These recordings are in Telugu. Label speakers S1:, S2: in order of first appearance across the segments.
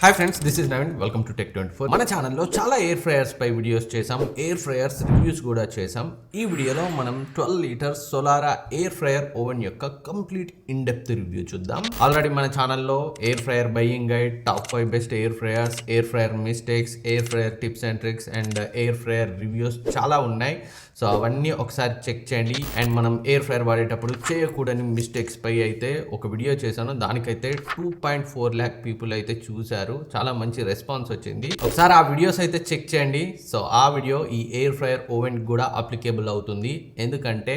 S1: Hi friends, this is Naveen. Welcome to Tech24. మన ఛానల్లో చాలా ఎయిర్ ఫ్రైయర్స్ పై వీడియోస్ చేసాం, ఎయిర్ ఫ్రైయర్స్ రివ్యూస్ కూడా చేసాం. ఈ వీడియోలో మనం 12 litres Solara air fryer oven యొక్క కంప్లీట్ ఇన్ డెప్త్ రివ్యూ చూద్దాం. ఆల్రెడీ మన ఛానల్లో air fryer buying guide, top 5 best air fryers, air fryer mistakes, air fryer tips and tricks and air fryer reviews చాలా ఉన్నాయి. సో అవన్నీ ఒకసారి చెక్ చేయండి. అండ్ మనం ఎయిర్ ఫ్రైయర్ వాడేటప్పుడు చేయకూడని మిస్టేక్స్ పై అయితే ఒక వీడియో చేశాను. దానికైతే 2.4 lakh పీపుల్ అయితే చూశారు. చాలా మంచి రెస్పాన్స్ వచ్చింది. ఒకసారి ఆ వీడియోస్ అయితే చెక్ చేయండి. సో ఆ వీడియో ఈ ఎయిర్ ఫ్రైయర్ ఓవెన్ కూడా అప్లికేబుల్ అవుతుంది. ఎందుకంటే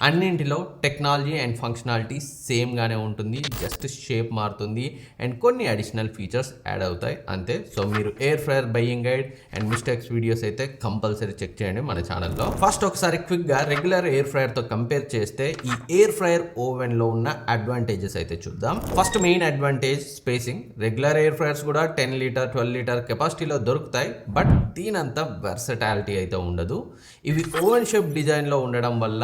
S1: అన్నింటిలో టెక్నాలజీ అండ్ ఫంక్షనాలిటీ సేమ్ గానే ఉంటుంది, జస్ట్ షేప్ మారుతుంది అండ్ కొన్ని అడిషనల్ ఫీచర్స్ యాడ్ అవుతాయి అంతే. సో మీరు air fryer buying guide and mistakes videos అయితే కంపల్సరీ చెక్ చేయండి మన ఛానల్లో. ఫస్ట్ ఒకసారి క్విక్ గా రెగ్యులర్ ఎయిర్ ఫ్రైయర్ తో కంపేర్ చేస్తే ఈ ఎయిర్ ఫ్రైయర్ ఓవెన్ లో ఉన్న అడ్వాంటేజెస్ అయితే చూద్దాం. First main advantage spacing. Regular air fryers కూడా 10 లీటర్ 12 లీటర్ కెపాసిటీలో దొరుకుతాయి, బట్ దీనంత వెర్సటాలిటీ అయితే ఉండదు. ఇవి ఓవెన్ షేప్ డిజైన్ లో ఉండడం వల్ల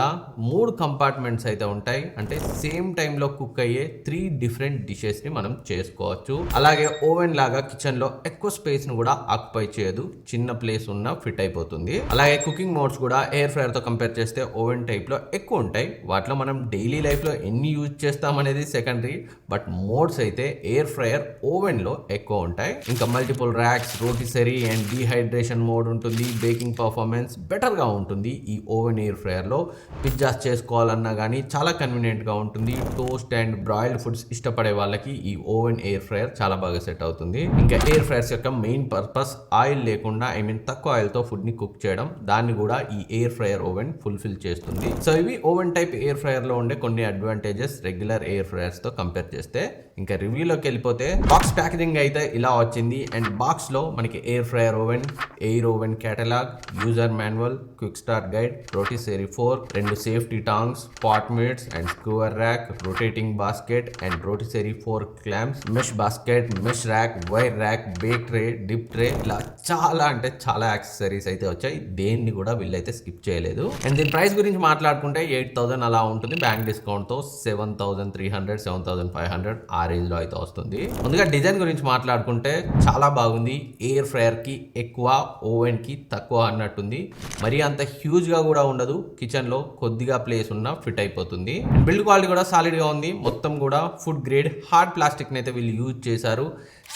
S1: 3 కంపార్ట్మెంట్స్ అయితే ఉంటాయి. అంటే సేమ్ టైంలో కుక్ అయ్యే 3 డిఫరెంట్ డిషెస్ ని మనం చేసుకోవచ్చు. అలాగే ఓవెన్ లాగా కిచెన్ లో ఎక్కువ స్పేస్ ను కూడా ఆక్యుపై చేయదు, చిన్న ప్లేస్ ఉన్న ఫిట్ అయిపోతుంది. అలాగే కుకింగ్ మోడ్స్ కూడా ఎయిర్ ఫ్రైయర్ తో కంపేర్ చేస్తే ఓవెన్ టైప్ లో ఎక్కువ ఉంటాయి. వాటిలో మనం డైలీ లైఫ్ లో ఎన్ని యూజ్ చేస్తాం అనేది సెకండరీ, బట్ మోడ్స్ అయితే ఎయిర్ ఫ్రైయర్ ఓవెన్ లో ఎక్కువ ఉంటాయి. ఇంకా multiple racks, rotisserie and dehydration mode ఉంటుంది. బేకింగ్ పర్ఫార్మెన్స్ బెటర్ గా ఉంటుంది ఈ ఓవెన్ ఎయిర్ ఫ్రైయర్ లో. పిజ్జాస్ చేసుకోవాలన్నా కానీ చాలా కన్వీనియంట్ గా ఉంటుంది. టోస్ట్ అండ్ బ్రాయిల్డ్ ఫుడ్స్ ఇష్టపడే వాళ్ళకి ఈ ఓవెన్ ఎయిర్ ఫ్రైయర్ చాలా బాగా సెట్ అవుతుంది. ఇంకా ఎయిర్ ఫ్రైయర్స్ యొక్క మెయిన్ పర్పస్ ఆయిల్ లేకుండా, తక్కువ ఆయిల్ తో ఫుడ్ ని కుక్ చేయడం. దాన్ని కూడా ఈ ఎయిర్ ఫ్రైయర్ ఓవెన్ ఫుల్ఫిల్ చేస్తుంది. సో ఇవి ఓవెన్ టైప్ ఎయిర్ ఫ్రైయర్ లో ఉండే కొన్ని అడ్వాంటేజెస్ రెగ్యులర్ ఎయిర్ ఫ్రైయర్స్ తో కంపేర్ చేస్తే. ఇంకా రివ్యూలోకి వెళ్ళిపోతే బాక్స్ ప్యాకేజింగ్ అయితే ఇలా వచ్చింది. అండ్ బాక్స్ లో మనకి air fryer oven, air oven catalogue, user manual, quick start guide, rotisserie 4, 2 safety tongs, pot mitts and skewer rack, rotating basket and rotisserie 4 clamps, mesh basket, mesh rack, wire rack, bake tray, dip tray, ఇలా చాలా అంటే చాలా యాక్సెసరీస్ అయితే వచ్చాయి. దేన్ని కూడా వీళ్ళైతే స్కిప్ చేయలేదు. అండ్ దీని ప్రైస్ గురించి మాట్లాడుకుంటే 8,000 అలా ఉంటుంది. బ్యాంక్ డిస్కౌంట్ తో 7,300, 7,500 ఆ రేంజ్ లో అయితే వస్తుంది. ముందుగా డిజైన్ గురించి మాట్లాడుకుంటే చాలా బాగుంది. ఎయిర్ ఫ్రైయర్ కి ఎక్కువ, ఓవెన్ కి తక్కువ అన్నట్టుంది. మరి అంత హ్యూజ్ గా కూడా ఉండదు. కిచెన్ లో కొద్దిగా ప్లేస్ ఉన్న ఫిట్ అయిపోతుంది. బిల్డ్ క్వాలిటీ కూడా సాలిడ్ గా ఉంది. మొత్తం కూడా ఫుడ్ గ్రేడ్ హార్డ్ ప్లాస్టిక్ అయితే వీళ్ళు యూజ్ చేశారు.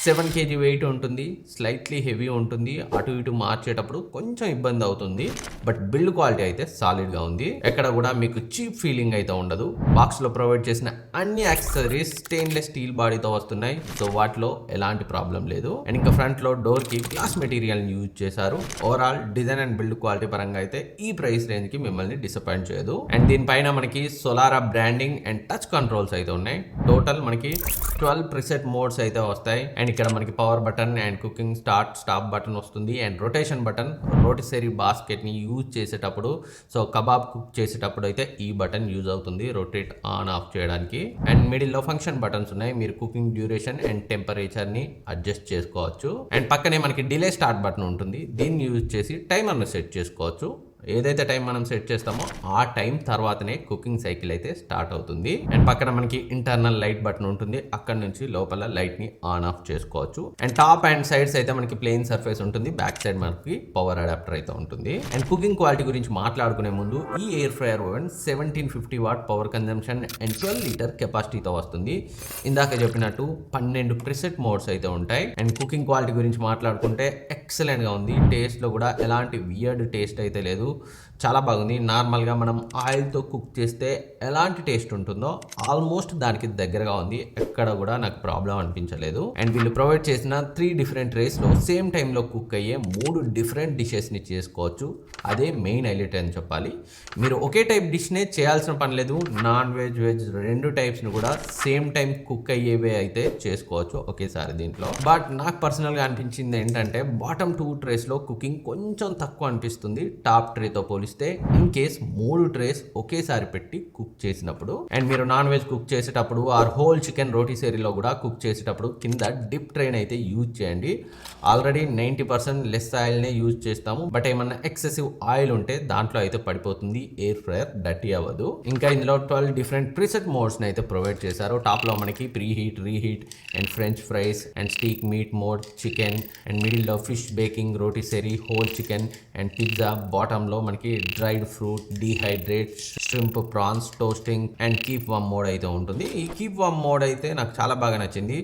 S1: 7 kg వెయిట్ ఉంటుంది. స్లైట్లీ హెవీ ఉంటుంది. అటు ఇటు మార్చేటప్పుడు కొంచెం ఇబ్బంది అవుతుంది, బట్ బిల్డ్ క్వాలిటీ అయితే సాలిడ్ గా ఉంది. ఎక్కడ కూడా మీకు చీప్ ఫీలింగ్ అయితే ఉండదు. బాక్స్ లో ప్రొవైడ్ చేసిన అన్ని యాక్సెసరీస్ స్టెయిన్లెస్ స్టీల్ బాడీతో వస్తున్నాయి. సో వాటిలో ఎలాంటి ప్రాబ్లం లేదు. అండ్ ఇంకా ఫ్రంట్ లో డోర్ కి గ్లాస్ మెటీరియల్ యూజ్ చేశారు. Overall design and build quality పరంగా అయితే ఈ ప్రైస్ రేంజ్ కి మిమ్మల్ని డిసప్పాయింట్ చేయదు. అండ్ దీనిపైన మనకి Solara branding and touch controls అయితే ఉన్నాయి. టోటల్ మనకి 12 ప్రిసెట్ మోడ్స్ అయితే వస్తాయి. అండ్ ఇక్కడ మనకి power button and cooking start stop button వస్తుంది. అండ్ రొటేషన్ బటన్, రోటిసరీ బాస్కెట్ ని యూజ్ చేసేటప్పుడు, సో కబాబ్ కుక్ చేసేటప్పుడు అయితే ఈ బటన్ యూజ్ అవుతుంది రొటేట్ ఆన్ ఆఫ్ చేయడానికి. అండ్ మిడిల్ లో ఫంక్షన్ బటన్స్ ఉన్నాయి. మీరు కుకింగ్ డ్యూరేషన్ అండ్ టెంపరేచర్ ని అడ్జస్ట్ చేసుకోవచ్చు. అండ్ పక్కనే మనకి డిలే స్టార్ట్ బటన్ ఉంటుంది. దీన్ని యూజ్ చేసి టైమర్ ను సెట్ చేసుకోవచ్చు. ఏదైతే టైం మనం సెట్ చేస్తామో ఆ టైం తర్వాతనే కుకింగ్ సైకిల్ అయితే స్టార్ట్ అవుతుంది. అండ్ పక్కన మనకి ఇంటర్నల్ లైట్ బటన్ ఉంటుంది. అక్కడ నుంచి లోపల లైట్ ని ఆన్ ఆఫ్ చేసుకోవచ్చు. అండ్ టాప్ అండ్ సైడ్స్ అయితే మనకి ప్లెయిన్ సర్ఫేస్ ఉంటుంది. బ్యాక్ సైడ్ మనకి పవర్ అడాప్టర్ అయితే ఉంటుంది. అండ్ కుకింగ్ క్వాలిటీ గురించి మాట్లాడుకునే ముందు ఈ air fryer oven 1750 watt power consumption and 12 litre కెపాసిటీతో వస్తుంది. ఇందాక చెప్పినట్టు 12 ప్రిసెట్ మోడ్స్ అయితే ఉంటాయి. అండ్ కుకింగ్ క్వాలిటీ గురించి మాట్లాడుకుంటే ఎక్సలెంట్ గా ఉంది. టేస్ట్ లో కూడా ఎలాంటి వియర్డ్ టేస్ట్ అయితే లేదు. చాలా బాగుంది. నార్మల్గా మనం ఆయిల్తో కుక్ చేస్తే ఎలాంటి టేస్ట్ ఉంటుందో ఆల్మోస్ట్ దానికి దగ్గరగా ఉంది. ఎక్కడ కూడా నాకు ప్రాబ్లం అనిపించలేదు. అండ్ వీళ్ళు ప్రొవైడ్ చేసిన 3 డిఫరెంట్ ట్రేస్లో సేమ్ టైంలో కుక్ అయ్యే 3 డిఫరెంట్ డిషెస్ని చేసుకోవచ్చు. అదే మెయిన్ హైలైట్ అని చెప్పాలి. మీరు ఒకే టైప్ డిష్నే చేయాల్సిన పని లేదు. నాన్ వెజ్, వెజ్ 2 టైప్స్ని కూడా సేమ్ టైం కుక్ అయ్యేవే అయితే చేసుకోవచ్చు ఒకేసారి దీంట్లో. బట్ నాకు పర్సనల్గా అనిపించింది ఏంటంటే బాటమ్ 2 ట్రేస్లో కుకింగ్ కొంచెం తక్కువ అనిపిస్తుంది. టాప్ ట్రేతో పోలిస్తే ఇన్ కేస్ 3 ట్రేస్ ఒకేసారి పెట్టి కుక్ చేసినప్పుడు అండ్ మీరు నాన్ వెజ్ కుక్ చేసేటప్పుడు ఆర్ హోల్ చికెన్ రోటీసేరీలో కూడా కుక్ చేసేటప్పుడు కింద డిప్ ట్రేన్ అయితే యూజ్ చేయండి. ఆల్రెడీ 90% లెస్ ఆయిల్నే యూజ్ చేస్తాము, బట్ ఏమన్నా ఎక్సెసివ్ ఆయిల్ ఉంటే దాంట్లో అయితే పడిపోతుంది, ఎయిర్ ఫ్రైయర్ డర్టీ అవ్వదు. ఇంకా ఇందులో 12 డిఫరెంట్ ప్రీసెట్ మోడ్స్ని అయితే ప్రొవైడ్ చేశారు. టాప్లో మనకి preheat, reheat and French fries and steak meat mode, chicken and మిడిల్లో fish baking, rotisserie, whole chicken and pizza. బాటంలో మనకి dried fruit, dehydrate, shrimp, prawns, toasting and keep warm mode అయితే ఉంటుంది. ఈ కీప్ వామ్ మోడ్ అయితే నాకు చాలా బాగా నచ్చింది.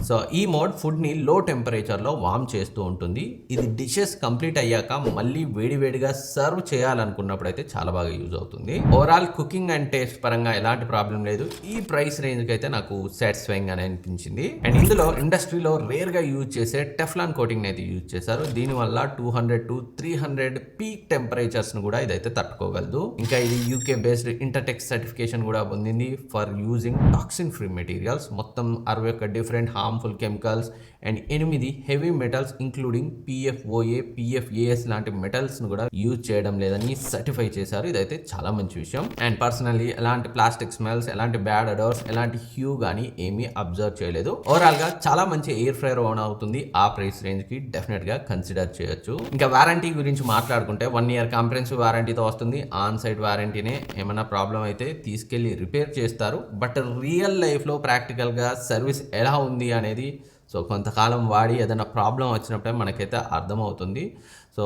S1: సో ఈ మోడ్ ఫుడ్ని లో టెంపరేచర్లో వామ్ చేస్తూ ఉంటుంది. ఇది డిషెస్ కంప్లీట్ అయ్యాక మళ్ళీ వేడివేడిగా సర్వ్ చేయాలనుకున్నప్పుడు అయితే చాలా బాగా యూజ్ అవుతుంది. ఓవరాల్ కుకింగ్ అండ్ టేస్ట్ పరంగా ఎలాంటి ప్రాబ్లం లేదు. ఈ ప్రైస్ రేంజ్కి అయితే నాకు సాటిస్ఫైయింగ్ అని అనిపించింది. అండ్ ఇందులో ఇండస్ట్రీలో రేర్గా యూజ్ చేసే టెఫ్లాన్ కోటింగ్ అయితే యూజ్ చేశారు. దీనివల్ల 200 to 300 పీక్ టెంపరేచర్స్ను కూడా ఇదైతే తట్టుకోగలదు. ఇంకా ఇది యూకే బేస్డ్ ఇంటర్టెక్ సర్టిఫికేషన్ కూడా పొందింది for using toxin free materials. మొత్తం 61 different harmful chemicals and 8 heavy metals including PFOA, PFAS లాంటి మెటల్స్ను కూడా యూజ్ చేయడం లేదని సర్టిఫై చేశారు. ఇదైతే చాలా మంచి విషయం. అండ్ పర్సనల్లీ ఎలాంటి ప్లాస్టిక్ స్మెల్స్, ఎలాంటి బ్యాడ్ అడర్స్, ఎలాంటి హ్యూ కానీ ఏమీ అబ్జర్వ్ చేయలేదు. ఓవరాల్గా చాలా మంచి ఎయిర్ ఫ్రైయర్ ఓన్ అవుతుంది. ఆ ప్రైస్ రేంజ్కి డెఫినెట్గా కన్సిడర్ చేయొచ్చు. ఇంకా వారంటీ గురించి మాట్లాడుకుంటే 1 year కాంప్రహెన్సివ్ వారంటీతో వస్తుంది. ఆన్ సైట్ వారంటీనే, ఏమైనా ప్రాబ్లం అయితే తీసుకెళ్ళి రిపేర్ చేస్తారు. బట్ రియల్ లైఫ్లో ప్రాక్టికల్గా సర్వీస్ ఎలా ఉంది అనేది సో కొంతకాలం వాడి ఏదైనా ప్రాబ్లం వచ్చినప్పుడే మనకైతే అర్థమవుతుంది. సో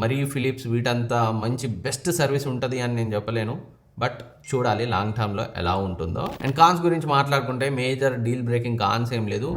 S1: మరీ ఫిలిప్స్ వీటంతా మంచి బెస్ట్ సర్వీస్ ఉంటుంది అని నేను చెప్పలేను, బట్ చూడాలి లాంగ్ టర్మ్లో ఎలా ఉంటుందో. అండ్ కాన్స్ గురించి మాట్లాడుకుంటే మేజర్ డీల్ బ్రేకింగ్ కాన్స్ ఏం లేదు,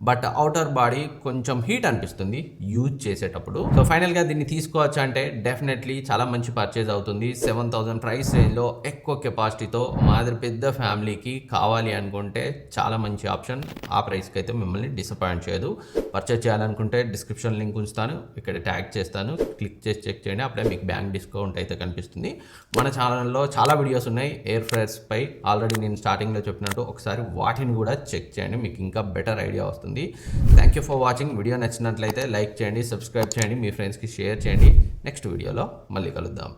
S1: బట్ అవుటర్ బాడీ కొంచెం హీట్ అనిపిస్తుంది యూజ్ చేసేటప్పుడు. సో ఫైనల్గా దీన్ని తీసుకోవచ్చు అంటే డెఫినెట్లీ చాలా మంచి పర్చేజ్ అవుతుంది. 7,000 ప్రైస్ రేంజ్లో ఎక్కువ కెపాసిటీతో మాదిరి పెద్ద ఫ్యామిలీకి కావాలి అనుకుంటే చాలా మంచి ఆప్షన్. ఆ ప్రైస్కి అయితే మిమ్మల్ని డిసప్పాయింట్ చేయదు. పర్చేజ్ చేయాలనుకుంటే డిస్క్రిప్షన్ లింక్ ఉంచుతాను, ఇక్కడ ట్యాగ్ చేస్తాను, క్లిక్ చేసి చెక్ చేయండి. అప్పుడే మీకు బ్యాంక్ డిస్కౌంట్ అయితే కనిపిస్తుంది. మన ఛానల్లో చాలా వీడియోస్ ఉన్నాయి ఎయిర్ ఫ్రైయర్స్ పై. ఆల్రెడీ నేను స్టార్టింగ్లో చెప్పినట్టు ఒకసారి వాటిని కూడా చెక్ చేయండి, మీకు ఇంకా బెటర్ ఐడియా వస్తుంది. Thank you for watching. Video నచ్చినట్లయితే లైక్ చేయండి, సబ్స్క్రైబ్ చేయండి, మీ ఫ్రెండ్స్కి షేర్ చేయండి. నెక్స్ట్ వీడియోలో మళ్ళీ కలుద్దాం.